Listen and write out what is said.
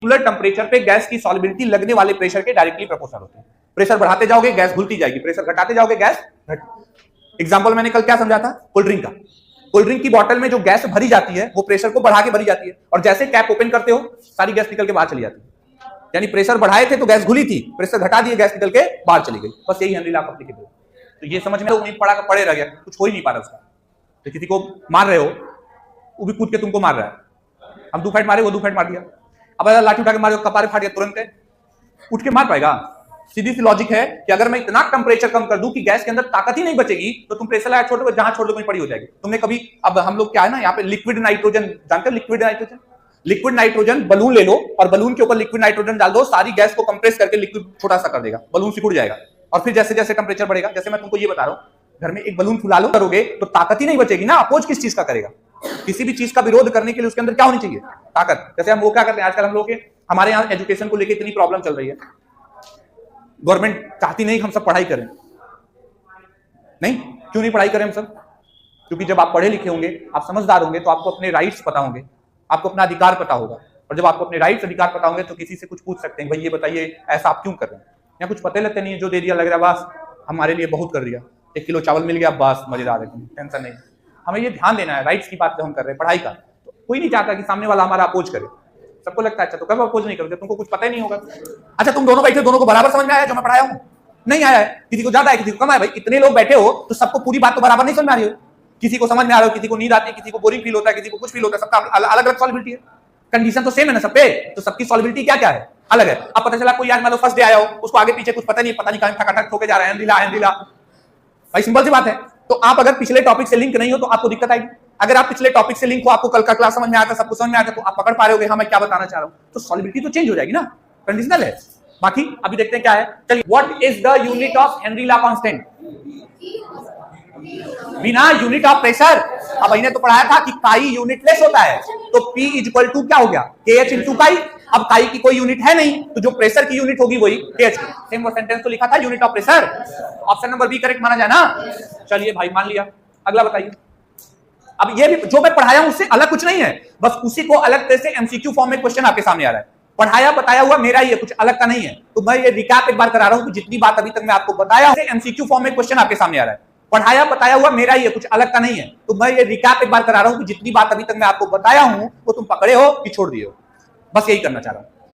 Particular temperature पे gas की solubility लगने वाले प्रेशर के डायरेक्टली प्रोपोर्शनल होते हैं। प्रेशर बढ़ाते जाओगे गैस घुलती जाएगी, प्रेशर घटाते जाओगे गैस घट। एग्जांपल मैंने कल क्या समझा था, कोल्ड ड्रिंक का। कोल्ड ड्रिंक की बोतल में जो गैस भरी जाती है वो प्रेशर को बढ़ा के भरी जाती है, और जैसे कैप ओपन करते हो सारी गैस निकल के बाहर चली जाती है। यानी प्रेशर बढ़ाए थे तो गैस घुली थी, प्रेशर घटा दिए गैस निकल के बाहर चली गई। बस यही हेनरी लॉ का एप्लीकेबल। तो ये समझ में नहीं पड़ा, पड़े रह गया, कुछ हो ही नहीं पा रहा उसका। तो किसी को मार रहे हो, वो भी कूद के तुमको मार रहा है। हम 2 फाइट मारे, वो 2 फाइट मार दिया। अब अगर लाठी उठा के मारे, कपारे फाट गया, तुरंत उठ के मार पाएगा? सीधी सी लॉजिक है कि अगर मैं इतना टेम्परेचर कम कर दूं कि गैस के अंदर ताकत ही नहीं बचेगी, तो तुम प्रेशर लगा छोड़ दो, जहां छोड़ दो वहीं पड़ी हो जाएगी। तुमने कभी, अब हम लोग क्या है ना, यहाँ पे लिक्विड नाइट्रोजन जानते हो? Liquid nitrogen, liquid nitrogen balloon ले लो और बलून के ऊपर लिक्विड नाइट्रोजन डाल दो, सारी गैस को कंप्रेस करके लिक्विड छोटा सा कर देगा, बलून सिकुड़ जाएगा। और फिर जैसे जैसे टेम्परेचर बढ़ेगा, जैसे मैं तुमको ये बता रहा हूं, घर में एक बलून फुला लो, करोगे तो ताकत ही नहीं बचेगी ना। अपोज किस चीज का करेगा? किसी भी चीज का विरोध करने के लिए उसके अंदर क्या होनी चाहिए? ताकत। जैसे हम वो क्या करते हैं आजकल, हम लोग के हमारे यहाँ एजुकेशन को लेकर इतनी प्रॉब्लम चल रही है, गवर्नमेंट चाहती नहीं हम सब पढ़ाई करें। नहीं, क्यों नहीं पढ़ाई करें हम सब? क्योंकि जब आप पढ़े लिखे होंगे, आप समझदार होंगे, तो आपको अपने राइट्स पता होंगे, आपको अपना अधिकार पता होगा। और जब आपको अपने राइट्स अधिकार पता होंगे तो किसी से कुछ पूछ सकते हैं, भाई ये बताइए ऐसा आप क्यों कर रहे हैं? या कुछ पता लगते नहीं है, जो दे दिया लग रहा है बस हमारे लिए बहुत कर दिया, 1 किलो चावल मिल गया बस मजेदार है, टेंशन नहीं। हमें ये ध्यान देना है, राइट्स की बात जो हम कर रहे हैं पढ़ाई का। तो कोई नहीं चाहता कि सामने वाला हमारा अपोज करे। सबको लगता है अच्छा तो कब अपोज नहीं करोगे, तुमको कुछ पता ही नहीं होगा। अच्छा तुम दोनों बैठे, दोनों को बराबर समझ में आया जो मैं पढ़ाया हूं? नहीं आया है, किसी को ज्यादा है, किसी को कम है। भाई इतने लोग बैठे हो तो सबको पूरी बात तो बराबर नहीं समझ में आ रही हो। किसी को समझ में आ रहा हो, किसी को नींद आती है, किसी को बोरिंग फील होता है, किसी को कुछ फील होता है, सबका अलग अलग सॉल्युबिलिटी है। कंडीशन तो सेम है ना सब पे, तो सबकी सॉल्युबिलिटी क्या क्या है? अलग है। अब पता चला कोई यार मान लो फर्स्ट डे आया हो, उसको आगे पीछे कुछ पता नहीं कहां ठकाठक ठोके जा रहे हैं, हेनरी लॉ। भाई सिंपल सी बात है। तो आप अगर पिछले टॉपिक से लिंक नहीं हो तो आपको दिक्कत आएगी। अगर आप पिछले टॉपिक से लिंक हो, आपको कल का क्लास समझ में आता है, सब कुछ समझ में आता है, तो आप पकड़ पा रहे हो हाँ मैं क्या बताना चाह रहा हूं, तो सॉल्युबिलिटी तो चेंज हो जाएगी ना, कंडीशनल है। बाकी अभी देखते हैं क्या है। चलिए, what is the unit of Henry law constant? बिना यूनिट ऑफ प्रेशर। अब इन्हें तो पढ़ाया था कि काई यूनिटलेस होता है, तो P इक्वल टू क्या हो गया? KH इंटू काई। अब काई की कोई यूनिट है नहीं, तो जो प्रेशर की यूनिट होगी वही KH। सेम वो सेंटेंस तो लिखा था, unit of pressure. Option number B correct माना जाए ना? चलिए भाई मान लिया। अगला बताइए। अब ये भी जो मैं पढ़ाया हूं उससे अलग कुछ नहीं है, बस उसी को अलग तरह से MCQ फॉर्म में क्वेश्चन आपके सामने आ रहा है। पढ़ाया बताया हुआ मेरा ही है, कुछ अलग का नहीं है। तो मैं ये रिकैप एक बार करा रहा हूं कि जितनी बात अभी तक मैं आपको बताया, MCQ फॉर्म में क्वेश्चन आपके सामने आ रहा है। पढ़ाया बताया हुआ मेरा ही है, कुछ अलग का नहीं है। तो मैं ये रिकैप एक बार करा रहा हूं कि जितनी बात अभी तक मैं आपको बताया हूं वो तुम पकड़े हो कि छोड़ दिए हो, बस यही करना चाह रहा हूं।